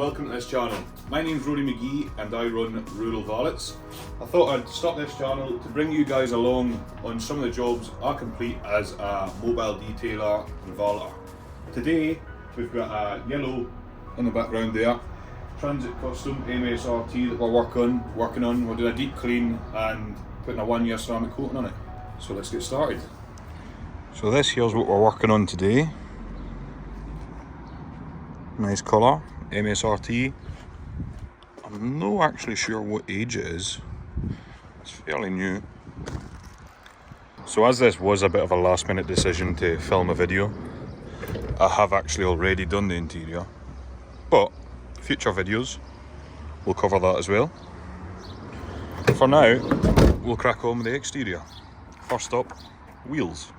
welcome to this channel. My name's Rory McGee and I run Rural Valets. I thought I'd start this channel to bring you guys along on some of the jobs I complete as a mobile detailer and valeter. Today we've got a yellow in the background there, Transit Custom MSRT that we're working on. We're doing a deep clean and putting a 1-year ceramic coating on it. So let's get started. So this here's what we're working on today. Nice colour, MSRT. I'm not actually sure what age it is. It's fairly new. So as this was a bit of a last minute decision to film a video, I have actually already done the interior. But future videos will cover that as well. For now, we'll crack on with the exterior. First up, wheels.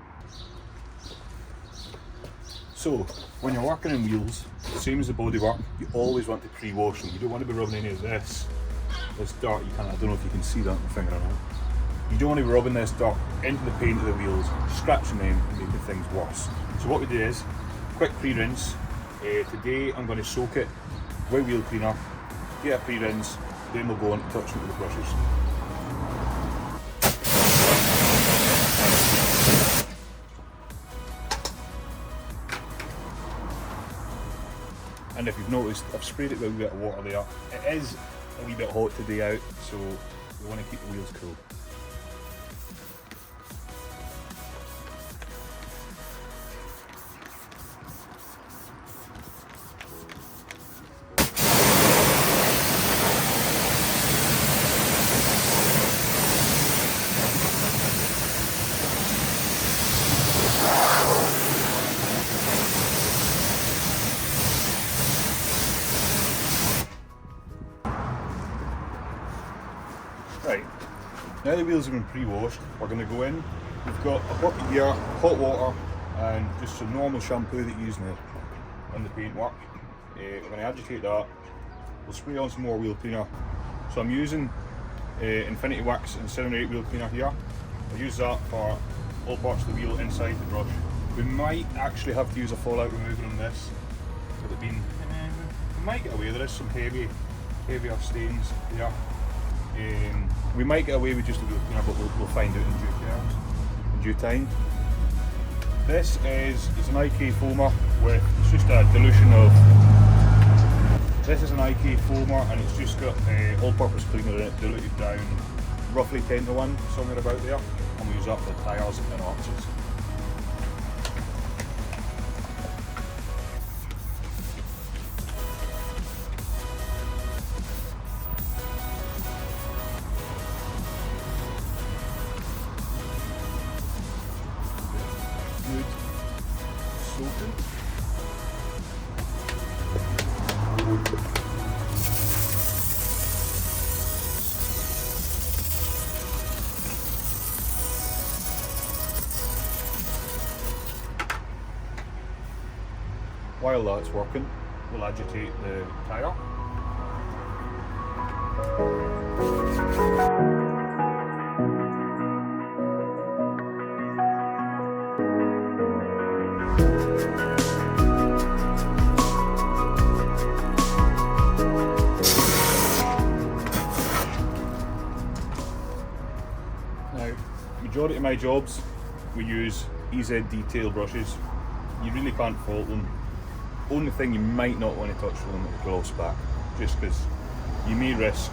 So, when you're working in wheels, same as the bodywork, you always want to pre-wash them. You don't want to be rubbing any of this dirt. I don't know if you can see that on my finger or not. You don't want to be rubbing this dirt into the paint of the wheels, scratching them and making things worse. So what we do is, quick pre-rinse. Today I'm going to soak it with wheel cleaner, get a pre-rinse, then we'll go on to touching it with the brushes. And if you've noticed, I've sprayed it with a wee bit of water there. It is a wee bit hot today out, so we want to keep the wheels cool. Right, now the wheels have been pre-washed, we're going to go in. We've got a bucket here, hot water and just some normal shampoo that you use in the paintwork. We're going to agitate that, we'll spray on some more wheel cleaner. So I'm using Infinity Wax Incinerate wheel cleaner here. I'll use that for all parts of the wheel inside the brush. We might actually have to use a fallout remover on this. With it being, we might get away, there is some heavier stains here. We might get away with just a wheel cleaner, but we'll find out in due time. This is an IK foamer with, it's just a dilution of, this is an IK foamer and it's just got all-purpose cleaner in it, diluted down roughly 10:1, somewhere about there, and we use that for tyres and arches. While that's working, we'll agitate the tyre. Now, majority of my jobs, we use EZ detail brushes. You really can't fault them. Only thing you might not want to touch them is the gloss back, just because you may risk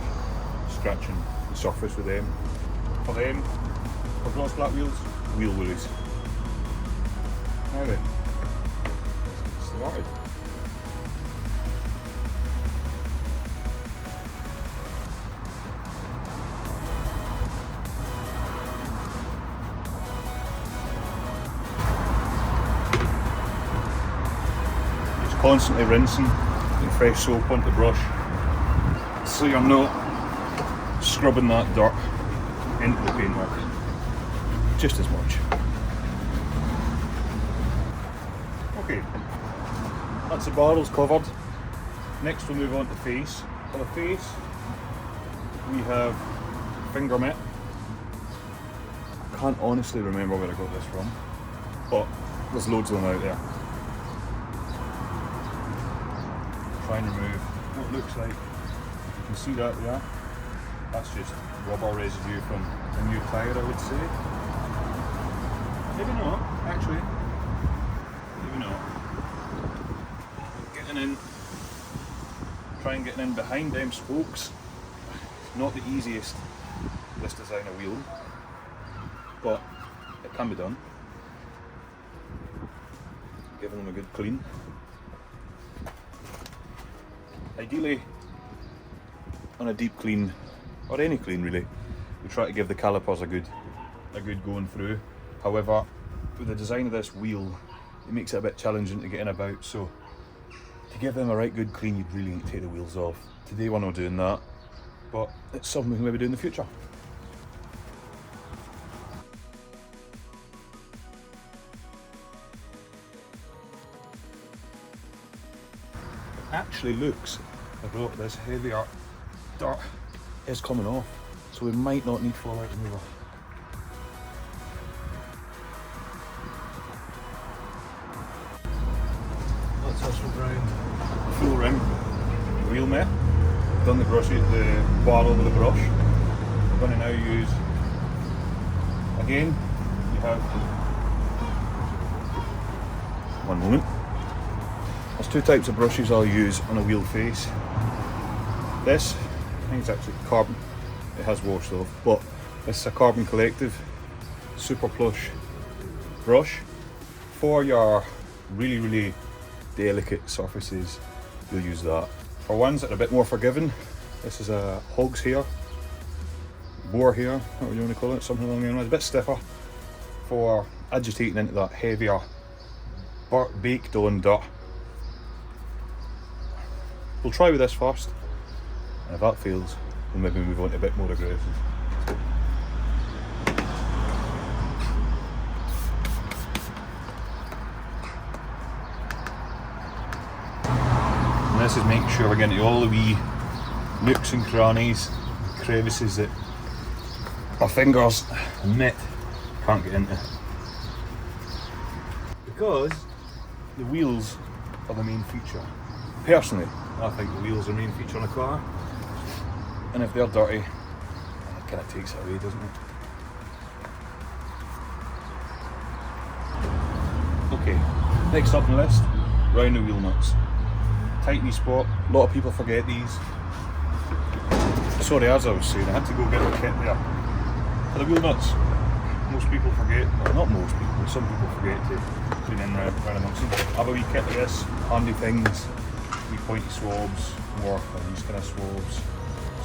scratching the surface with them. For gloss black wheels, wheel woolies. Now then, let's get started. Constantly rinsing and fresh soap onto the brush so you're not scrubbing that dirt into the paintwork just as much. Okay, that's the barrels covered. Next we'll move on to face. For the face we have finger mitt. I can't honestly remember where I got this from, but there's loads of them out there. try and remove what looks like, you can see that there, that's just rubber residue from a new tyre, I would say. Maybe not, actually. Maybe not. Getting in, trying getting in behind them spokes, not the easiest, this designer wheel, but it can be done. Giving them a good clean. Ideally, on a deep clean, or any clean really, we try to give the calipers a good going through. However, with the design of this wheel, it makes it a bit challenging to get in about, so to give them a right good clean, you'd really need to take the wheels off. Today we're not doing that, but it's something we can maybe do in the future. It actually looks as though this heavier dirt is coming off, so we might not need fallout remover. That's us for Brian. Full rim wheel mare. Done the brush, the bar over the brush. We're going to now use, again, you have, one moment. There's two types of brushes I'll use on a wheel face. This, I think it's actually carbon, it has washed off, but this is a Carbon Collective Super Plush brush. For your really delicate surfaces, you'll use that. For ones that are a bit more forgiving, this is a hog's hair, boar hair, what you want to call it, something along the lines, a bit stiffer for agitating into that heavier baked on dirt. We'll try with this first, and if that fails, we'll maybe move on to a bit more aggressive. And this is making sure we're getting to all the wee nooks and crannies, crevices that our fingers and mitt can't get into. Because the wheels are the main feature. Personally, I think the wheels are the main feature on a car, and if they're dirty, it kind of takes it away, doesn't it? Okay, next up on the list, round the wheel nuts. Tight wee spot, a lot of people forget these. Sorry, as I was saying, I had to go get the kit there. For the wheel nuts, most people forget, well not most people, some people forget to clean in round amongst them. Have a wee kit like this, handy things. Wee pointy swabs, more of these kind of swabs,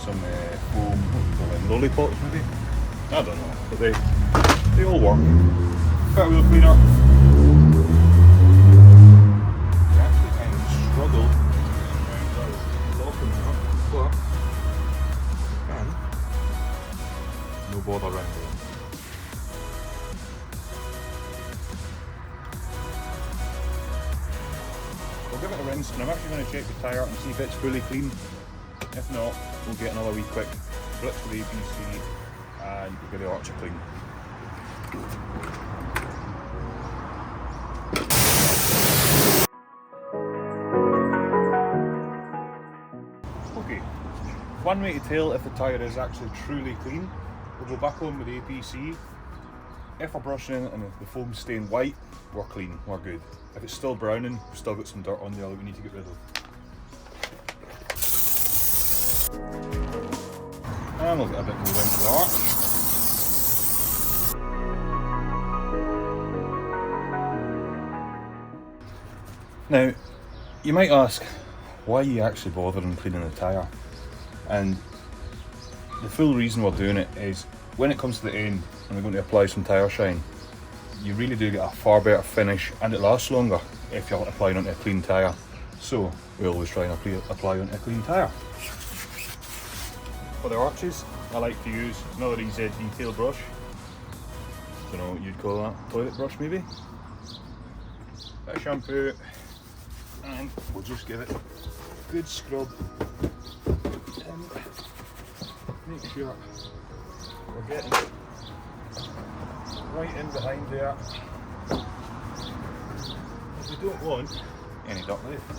some foam, what do you call them, lollipops maybe? I don't know, but they all work. Got a wheel cleaner. You actually kind of struggle locking them up, but you can. No bother around there. We'll give it a rinse, and I'm actually going to check the tyre and see if it's fully clean. If not, we'll get another wee quick blitz with APC and we'll give the arch a clean. Okay, one way to tell if the tyre is actually truly clean, we'll go back on with the APC. If we're brushing in and the foam's staying white, we're clean, we're good. If it's still browning, we've still got some dirt on there that we need to get rid of. And we'll get a bit more into the arch. Now, you might ask, why are you actually bothering cleaning the tyre? And the full reason we're doing it is, when it comes to the end and we're going to apply some tyre shine, you really do get a far better finish and it lasts longer if you're applying onto a clean tyre. So we always try and apply onto a clean tyre. For the arches, I like to use another EZ detail brush. Don't know what you'd call that, toilet brush maybe. Bit of shampoo, and we'll just give it a good scrub. And make sure we're getting right in behind there. We don't want any dirt left.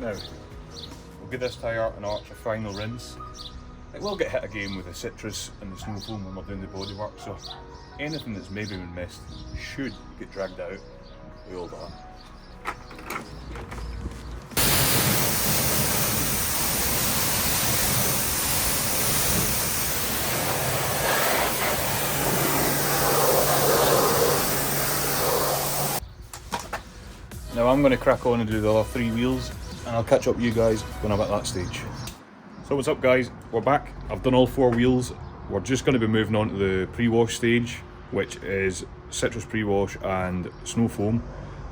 Now, we'll give this tyre an arch a final rinse. It will get hit again with the citrus and the snow foam when we're doing the bodywork, so anything that's maybe been missed should get dragged out with all that. Now I'm going to crack on and do the other 3 wheels, and I'll catch up with you guys when I'm at that stage. So what's up guys, we're back. I've done all 4 wheels. We're just going to be moving on to the pre-wash stage, which is citrus pre-wash and snow foam.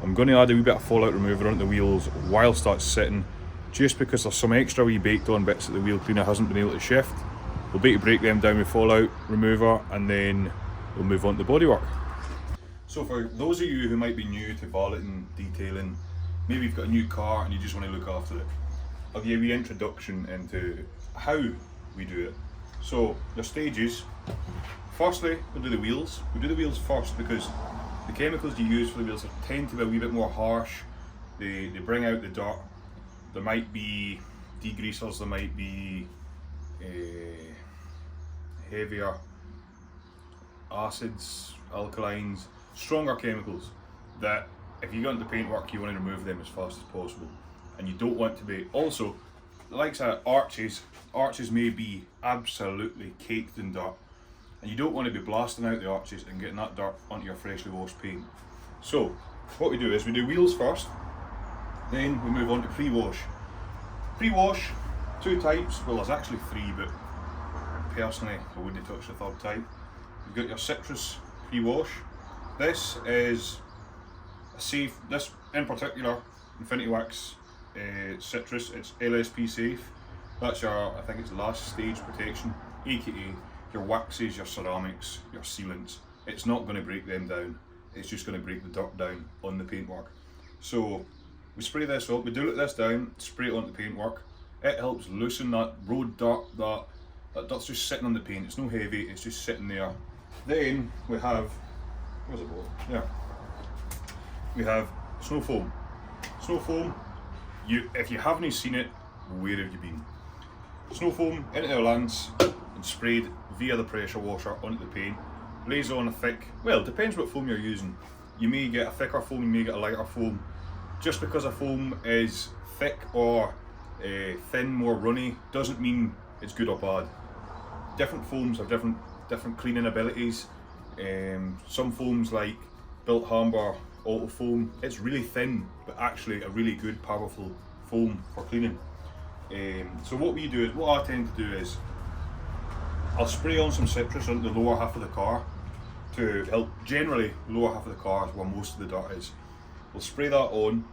I'm going to add a wee bit of fallout remover onto the wheels whilst that's sitting, just because there's some extra wee baked on bits that the wheel cleaner hasn't been able to shift. We'll basically break them down with fallout remover, and then we'll move on to the bodywork. So for those of you who might be new to valeting, detailing, maybe you've got a new car and you just want to look after it, I'll give you a wee introduction into how we do it. So the stages, firstly we'll do the wheels. We do the wheels first because the chemicals you use for the wheels tend to be a wee bit more harsh. They bring out the dirt. There might be degreasers, there might be heavier acids, alkalines, stronger chemicals that if you go into paintwork you want to remove them as fast as possible, and you don't want to be. Also, the likes of arches may be absolutely caked in dirt, and you don't want to be blasting out the arches and getting that dirt onto your freshly washed paint. So what we do is we do wheels first, then we move on to pre-wash. Pre-wash, 2 types, well there's actually 3, but personally I wouldn't touch the 3rd type. You've got your citrus pre-wash. This is a safe, this in particular, Infinity Wax citrus, it's LSP safe. That's your, I think it's last stage protection, aka your waxes, your ceramics, your sealants. It's not going to break them down, it's just going to break the dirt down on the paintwork. So we spray this up, we dilute this down, spray it onto the paintwork. It helps loosen that road dirt, that dirt's just sitting on the paint. It's no heavy, it's just sitting there. Then we have, where's it going? Yeah. We have snow foam. Snow foam, if you haven't seen it, where have you been? Snow foam into the lance and sprayed via the pressure washer onto the paint. Lays on a thick, well it depends what foam you're using. You may get a thicker foam, you may get a lighter foam. Just because a foam is thick or thin, more runny, doesn't mean it's good or bad. Different foams have different cleaning abilities. Some foams like Built Hamber Auto Foam, it's really thin but actually a really good powerful foam for cleaning. So what we do is, what I tend to do is I'll spray on some citrus on the lower half of the car to help. Generally lower half of the car is where most of the dirt is. We'll spray that on,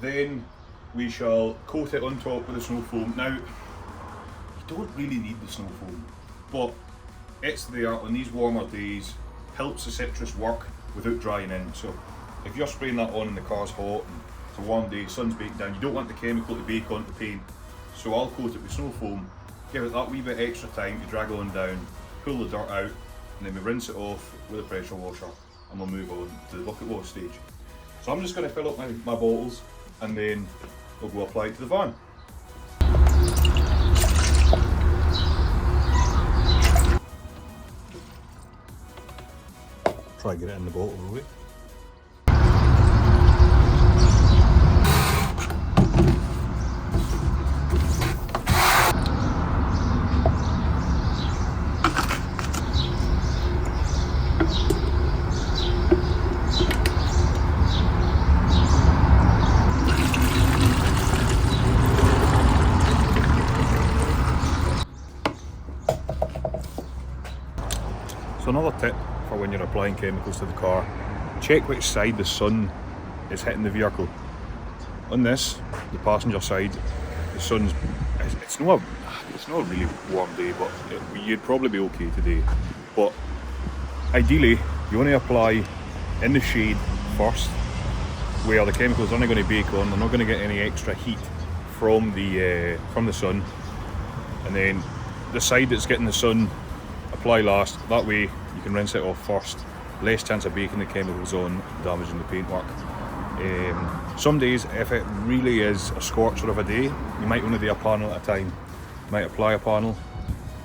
then we shall coat it on top with the snow foam. Now you don't really need the snow foam, but it's there on these warmer days, helps the citrus work without drying in. So if you're spraying that on and the car's hot and it's a warm day, sun's baking down, you don't want the chemical to bake onto the paint. So I'll coat it with snow foam, give it that wee bit extra time to drag on down, pull the dirt out, and then we rinse it off with a pressure washer, and we'll move on to the bucket wash stage. So I'm just going to fill up my bottles and then we'll go apply it to the van. Try and get it in the bottle really. So another tip for when you're applying chemicals to the car, check which side the sun is hitting the vehicle. On this, the passenger side, the sun's, it's not a really warm day, but you'd probably be okay today. But ideally, you want to apply in the shade first, where the chemicals aren't going to bake on, they're not going to get any extra heat from the sun, and then the side that's getting the sun, apply last. That way you can rinse it off first, less chance of baking the chemicals on, damaging the paintwork. Some days, if it really is a scorcher of a day, you might only do a panel at a time. You might apply a panel,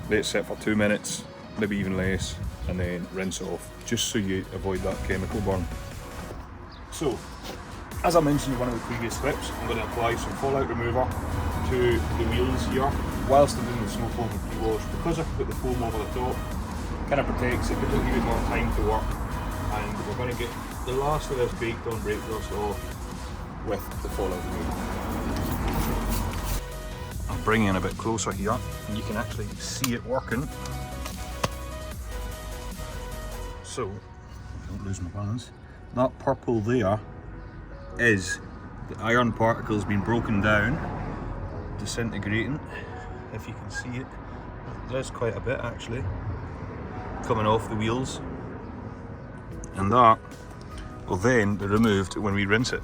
let it sit for 2 minutes, maybe even less, and then rinse it off, just so you avoid that chemical burn. So, as I mentioned in one of the previous clips, I'm going to apply some fallout remover to the wheels here whilst I'm doing the snow foam and pre-wash. Because I've put the foam over the top, kind of protects it, gives it a bit more time to work, and we're going to get the last of this baked on brake rust off with the fallout remover. I'll bring in a bit closer here and you can actually see it working. So, don't lose my balance. That purple there is the iron particles being broken down, disintegrating. If you can see it, there's quite a bit actually coming off the wheels, and that will then be removed when we rinse it.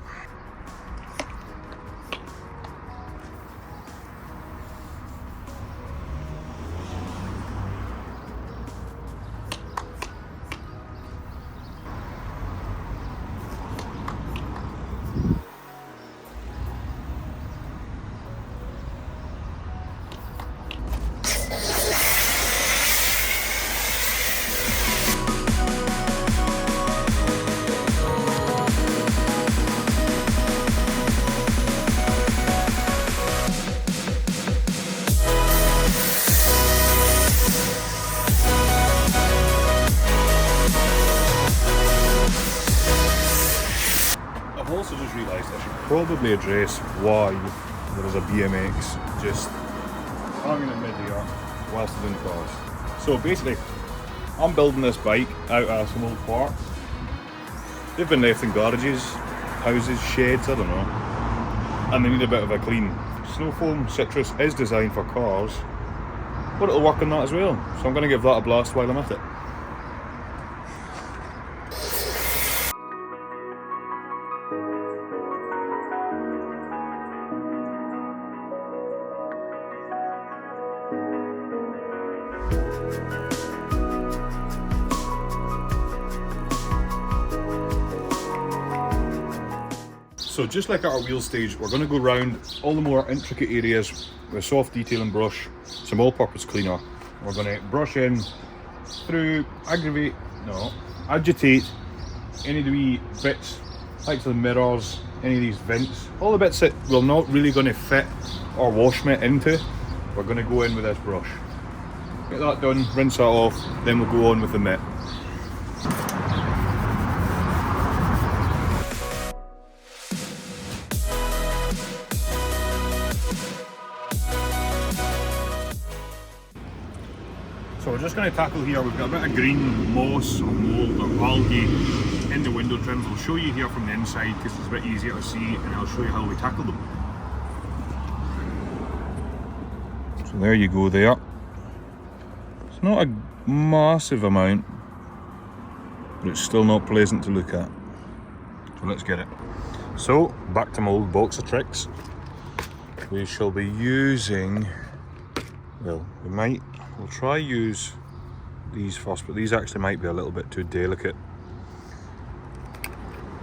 I've also just realised I should probably address why there is a BMX just hanging in mid-air whilst I'm doing cars. So basically, I'm building this bike out of some old parts. They've been left in garages, houses, sheds, I don't know, and they need a bit of a clean. Snow foam citrus is designed for cars, but it'll work on that as well. So I'm going to give that a blast while I'm at it. So just like at our wheel stage, we're going to go round all the more intricate areas with a soft detailing brush, some all-purpose cleaner. We're going to brush in through, agitate any of the wee bits, like the mirrors, any of these vents, all the bits that we're not really going to fit our wash mitt into, we're going to go in with this brush. Get that done, rinse that off, then we'll go on with the mitt. So we're just going to tackle here, we've got a bit of green moss or mold or algae in the window trims. I'll show you here from the inside because it's a bit easier to see, and I'll show you how we tackle them. So there you go there. It's not a massive amount, but it's still not pleasant to look at. So let's get it. So back to my old box of tricks. We shall be using, well, we'll try use these first, but these actually might be a little bit too delicate,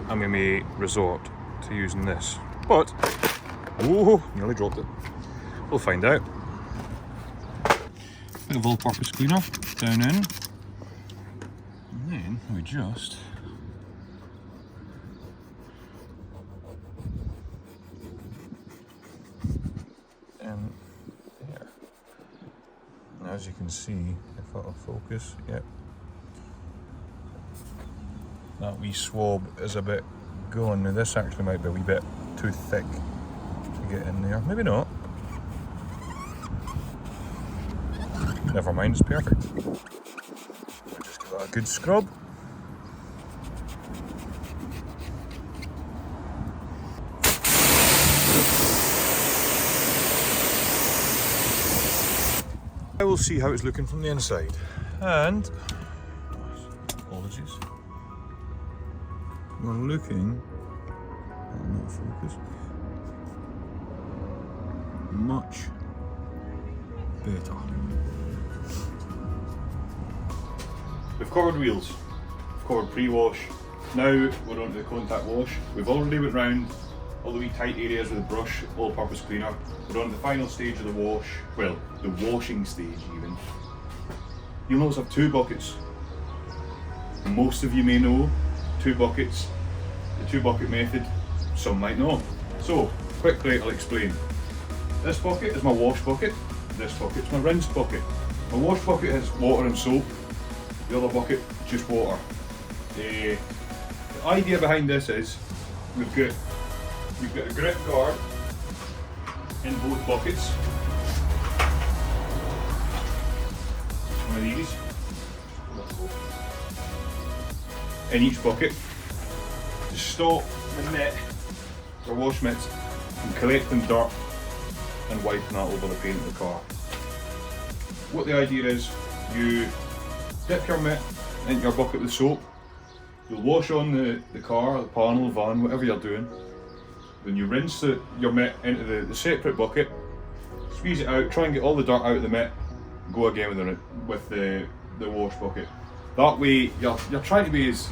and we may resort to using this, but oh, nearly dropped it. We'll find out. Bit of all-purpose cleaner down in, and then we just as you can see, if it'll focus, yep, that wee swab is a bit gone. Now this actually might be a wee bit too thick to get in there, maybe not. Never mind, it's perfect. Just give that a good scrub. I will see how it's looking from the inside, and apologies, we're looking, not focus, much better. We've covered wheels, we've covered pre-wash, Now we're on to the contact wash. We've already went round all the wee tight areas with the brush, all-purpose cleaner. We're on to the final stage of the wash, well, the washing stage even. You'll notice I have 2 buckets. Most of you may know 2 buckets, the 2 bucket method, some might not. So, quickly I'll explain. This bucket is my wash bucket, this bucket's my rinse bucket. My wash bucket has water and soap, the other bucket just water. The idea behind this is we've got a grip guard in both buckets. One of these in each bucket to stop the mitt or wash mitts from collecting dirt and wiping that over the paint of the car. What the idea is, you dip your mitt into your bucket with soap, you'll wash on the car, the panel, the van, whatever you're doing. Then you rinse your mitt into the separate bucket, squeeze it out, try and get all the dirt out of the mitt, go again with the wash bucket. That way you're trying to be as,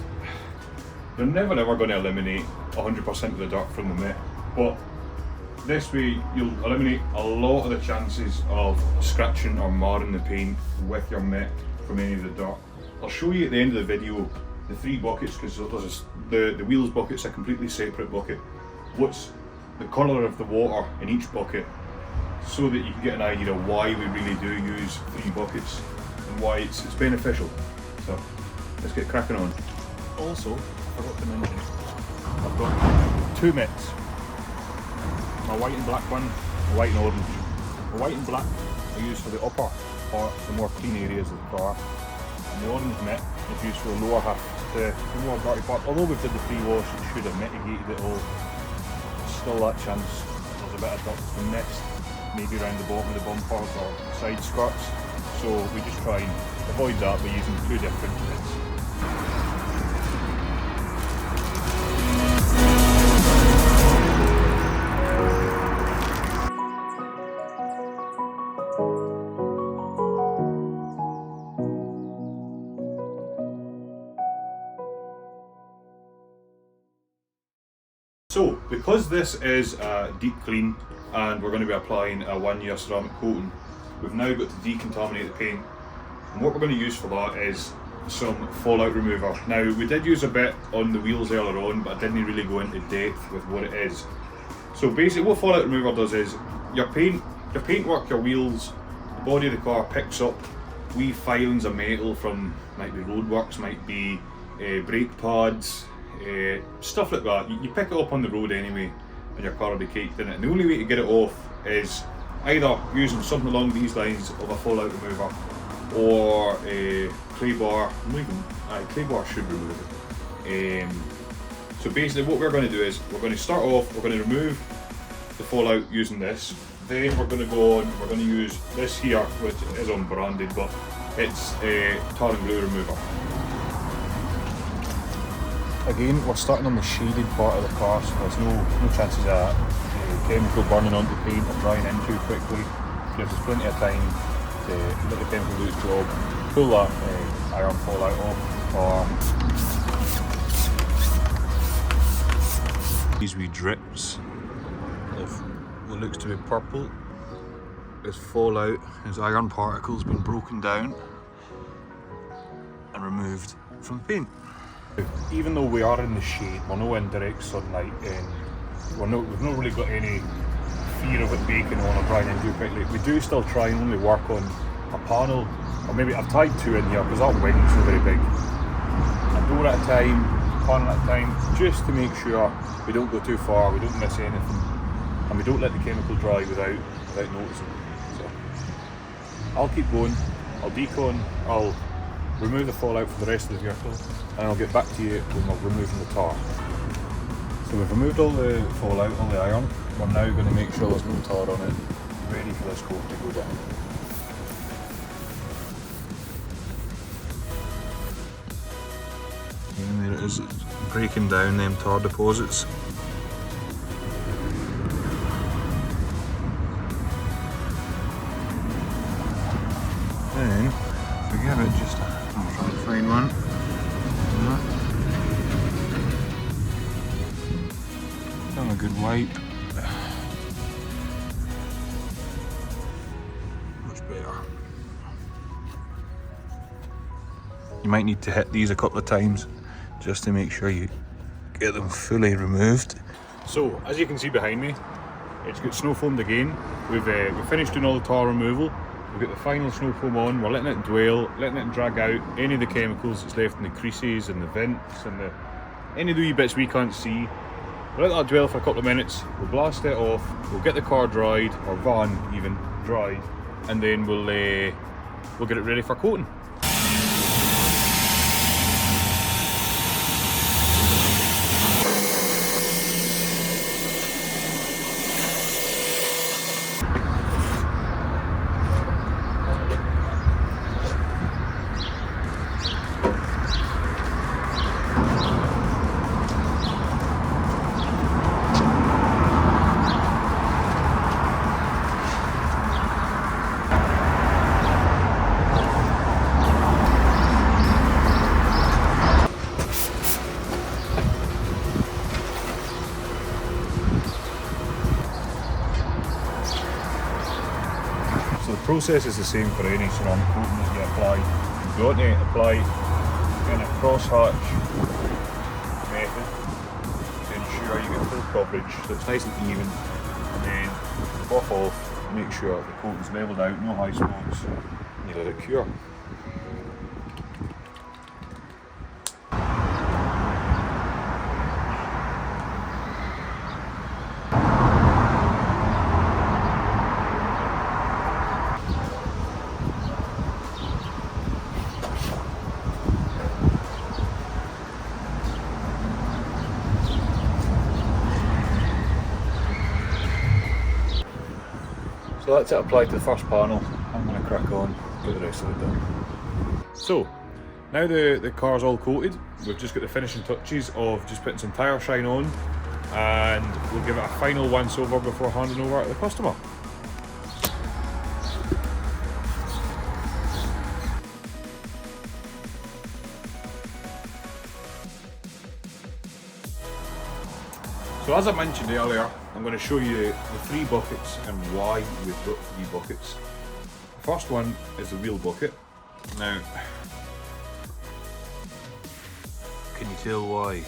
you're never ever going to eliminate 100% of the dirt from the mitt, but this way you'll eliminate a lot of the chances of scratching or marring the paint with your mitt from any of the dirt. I'll show you at the end of the video the 3 buckets, because the wheels bucket's a completely separate bucket. What's the colour of the water in each bucket, so that you can get an idea of why we really do use 3 buckets and why it's beneficial. So let's get cracking on. Also, I forgot to mention, I've got 2 mitts. My white and black one, my white and orange. The white and black are used for the upper part, the more clean areas of the car. And the orange mitt is used for the lower half, the more dirty part. Although we've did the pre-wash, it should have mitigated it all. There's still that chance there's a bit of dirt from mist, maybe around the bottom of the bumpers or side skirts. So we just try and avoid that by using 2 different mitts. So, because this is a deep clean and we're going to be applying a 1-year ceramic coating, we've now got to decontaminate the paint. And what we're going to use for that is some fallout remover. Now, we did use a bit on the wheels earlier on, but I didn't really go into depth with what it is. So basically what fallout remover does is, your paintwork, your wheels, the body of the car picks up wee filings of metal from, might be roadworks, might be brake pads, stuff like that. You pick it up on the road anyway, and your car will be caked in it. And the only way to get it off is either using something along these lines of a fallout remover, or a clay bar. Clay bar should remove it. So basically what we're going to do is, we're going to start off, we're going to remove the fallout using this. Then we're going to go on, we're going to use this here, which is unbranded, but it's a tar and glue remover. Again, we're starting on the shaded part of the car, so there's no chances of chemical burning onto the paint or drying in too quickly. Gives us plenty of time to let the chemical do its job, pull that iron fallout off, or these wee drips of what looks to be purple is fallout, as iron particles being broken down and removed from the paint. Even though we are in the shade, we're not in direct sunlight, and we've not really got any fear of it baking on or drying in too quickly. We do still try and only work on a panel, or maybe I've tied 2 in here because that wing's so very big. A door at a time, panel at a time, just to make sure we don't go too far, we don't miss anything, and we don't let the chemical dry without noticing. So I'll keep going, I'll decon, I'll remove the fallout from the rest of the vehicle, and I'll get back to you when we're removing the tar. So we've removed all the fallout, all the iron. We're now going to make sure there's no tar on it, ready for this coat to go down. And there it is, it's breaking down them tar deposits. Then, if we give it just, I'll try to find one. good wipe. Much better. You might need to hit these a couple of times just to make sure you get them fully removed. So, as you can see behind me, it's got snow foamed again. We've finished doing all the tar removal. We've got the final snow foam on. We're letting it dwell, letting it drag out any of the chemicals that's left in the creases and the vents and any of the wee bits we can't see. We'll let that dwell for a couple of minutes. We'll blast it off. We'll get the car dried, or van even dried, and then we'll get it ready for coating. So the process is the same for any ceramic coating that you apply. You want to apply in a cross-hatch method to ensure you get full coverage, so it's nice and even, and then buff off, make sure the coating's levelled out, no high spots, and you let it cure. So that's it applied to the first panel. I'm going to crack on, get the rest of it done. So, now the car's all coated, we've just got the finishing touches of just putting some tyre shine on, and we'll give it a final once over before handing over to the customer. So as I mentioned earlier, I'm going to show you the 3 buckets and why we've got 3 buckets. The first one is the wheel bucket. Now, can you tell why?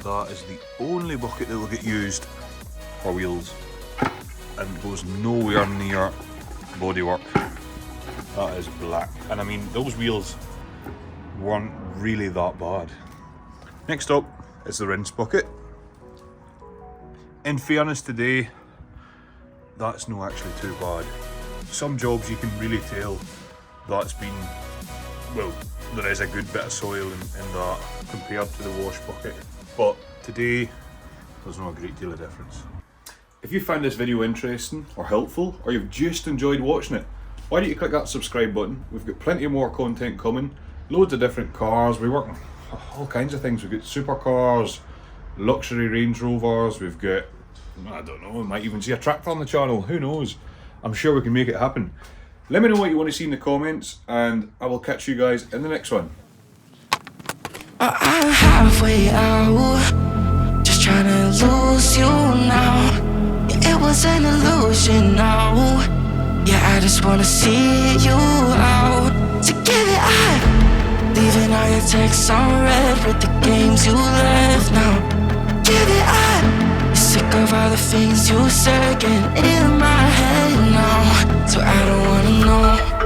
That is the only bucket that will get used for wheels and goes nowhere near bodywork. That is black. And I mean, those wheels weren't really that bad. Next up is the rinse bucket. In fairness today, that's not actually too bad. Some jobs you can really tell that's been, well, there is a good bit of soil in that compared to the wash bucket. But today, there's not a great deal of difference. If you found this video interesting or helpful, or you've just enjoyed watching it, why don't you click that subscribe button? We've got plenty of more content coming, loads of different cars. We work on all kinds of things. We've got supercars, luxury Range Rovers, we've got, I don't know, we might even see a tractor on the channel, who knows? I'm sure we can make it happen. Let me know what you want to see in the comments, and I will catch you guys in the next one. I'm halfway out, just trying to lose you now. Yeah, it was an illusion now. Yeah, I just wanna see you out. So give it up, leaving all your texts on red with the games you left now. Give it up. Sick of all the things you said, getting in my head now. So I don't wanna know.